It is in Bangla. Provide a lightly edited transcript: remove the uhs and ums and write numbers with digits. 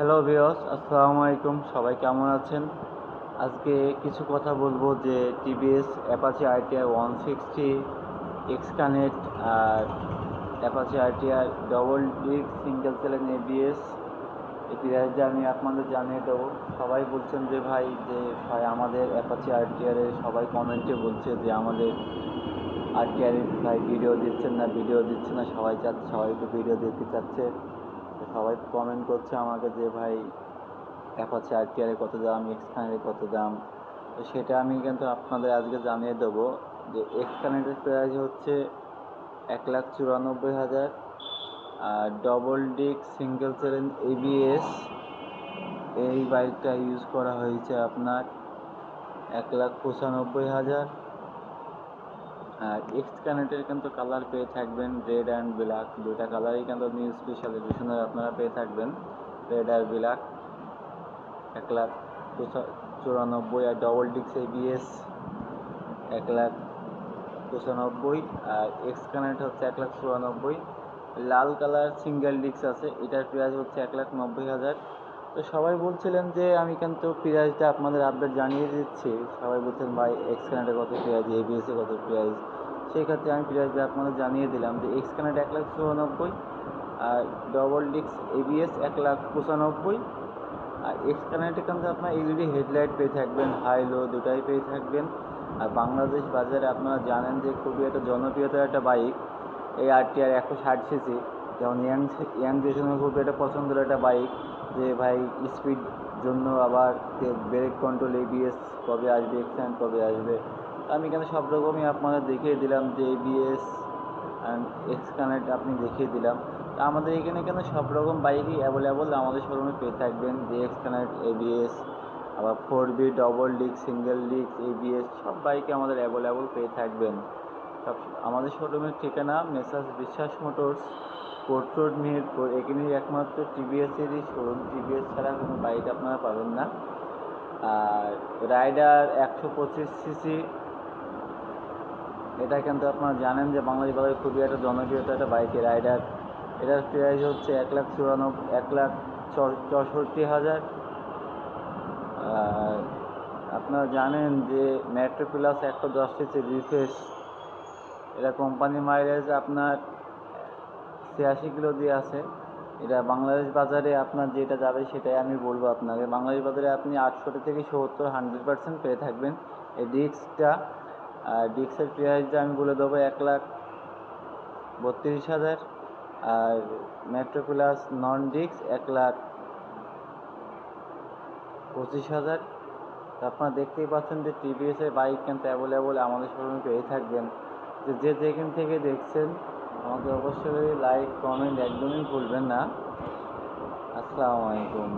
হ্যালো ভিউয়ার্স, আসসালামু আলাইকুম। সবাই কেমন আছেন? আজকে কিছু কথা বলবো যে TVS Apache RTR 160 X connect আর Apache RTR double disc single channel ABS এই প্রাইসটা আমি আপনাদের জানিয়ে দেবো। সবাই বলছেন যে ভাই আমাদের অ্যাপাচি আরটিআরের সবাই কমেন্টে বলছে যে আমাদের আরটিআরের ভাই ভিডিও দিচ্ছেন না, সবাই একটু ভিডিও দেখতে চাচ্ছে। সবাই কমেন্ট করছে আমাকে যে ভাই অ্যাপাচি আরটিআর কত দাম, এক্সকানেটের কত দাম। তো সেটা আমি কিন্তু আপনাদের আজকে জানিয়ে দেবো যে এক্সকানেটের প্রাইস হচ্ছে 1,94,000 আর double disc single channel ABS এই বাইকটা ইউজ করা হয়েছে আপনার 1,95,000। আর এক্সকানেটের কিন্তু কালার পেয়ে থাকবেন রেড অ্যান্ড ব্ল্যাক, দুইটা কালারই কিন্তু নিউ স্পেশাল এডিশনে আপনারা পেয়ে থাকবেন, রেড আর ব্ল্যাক। 1,94,000 আর ডবল ডিস্ক এবিএস 1,95,000 আর এক্স কানেক্ট হচ্ছে 1,94,000। লাল কালার সিঙ্গেল ডিস্ক আছে, এটার প্রাইস হচ্ছে 1,90,000। তো সবাই বলছিলেন যে আমি কিন্তু প্রাইসটা আপনাদের আপডেট জানিয়ে দিচ্ছি। সবাই বলছেন ভাই এক্স কানেক্টে কত প্রাইস, এবিএসে কত প্রাইস। সেই ক্ষেত্রে আমি প্রাইসটা আপনাদের জানিয়ে দিলাম যে এক্স কানেক্ট 1,94,000 আর ডবল ডিস্ক এবিএস 1,95,000। আর এক্স কানেক্টে কিন্তু আপনার এলইডি হেডলাইট পেয়ে থাকবেন, হাই লো দুটাই পেয়ে থাকবেন। আর বাংলাদেশ বাজারে আপনারা জানেন যে খুবই একটা জনপ্রিয়তার একটা বাইক এই আরটিআর 160 সিসি, যেমন ইয়াং জেনারেশনের খুবই একটা পছন্দের একটা বাইক। যে ভাই স্পিড জন্য আবার ব্রেক কন্ট্রোল এবিএস কবে আসবে, এক্সটেন্ড কবে আসবে। আমি কিন্তু সব রকমই আপনাদের দেখিয়ে দিলাম যে এবিএস অ্যান্ড এক্স কানেক্ট আপনি দেখিয়ে দিলাম। তা আমাদের এখানে কিন্তু সব রকম বাইকই অ্যাভেলেবল আমাদের শোরুমে পেয়ে থাকবেন, যে এক্স কানেক্ট এবিএস, আবার 4B double disc single disc ABS সব বাইকে আমাদের অ্যাভেলেবল পেয়ে থাকবেন। সব আমাদের শোরুমের ঠিকানা মেসার্স বিশ্বাস মোটরস, কোর্ট রোড, মেহেরপুর। এখানেই একমাত্র টিভিএসেরই শোরুম, টিভিএস ছাড়া কোনো বাইক আপনারা পাবেন না। আর রাইডার 125 সিসি, এটা কিন্তু আপনারা জানেন যে বাংলাদেশ বাজারে খুবই একটা জনপ্রিয়তা একটা বাইকের রাইডার। এটার প্রাইস হচ্ছে 1,64,000। আর আপনারা জানেন যে মেট্রো প্লাস 110 সিসি রিফ্রেশ, এটা কোম্পানি মাইলেজ আপনার 86 কিলো দিয়ে আছে। এটা বাংলাদেশ বাজারে আপনার যেটা যাবে সেটাই আমি বলবো আপনাকে। বাংলাদেশ বাজারে আপনি 68 থেকে 70 100% পেয়ে থাকবেন এই ডিস্কটা। আর ডিস্কের প্রাইসটা আমি বলে দেবো 1,32,000। আর মেট্রো প্লাস নন ডিস্ক 1,25,000। আপনারা দেখতেই পাচ্ছেন যে টিভিএসের বাইক কিন্তু অ্যাভেলেবল আমাদের শোরুমে পেয়ে থাকবেন। যে যেখান থেকে দেখছেন আমাকে অবশ্যই লাইক কমেন্ট একদমই ভুলবেন না। আসসালামু আলাইকুম।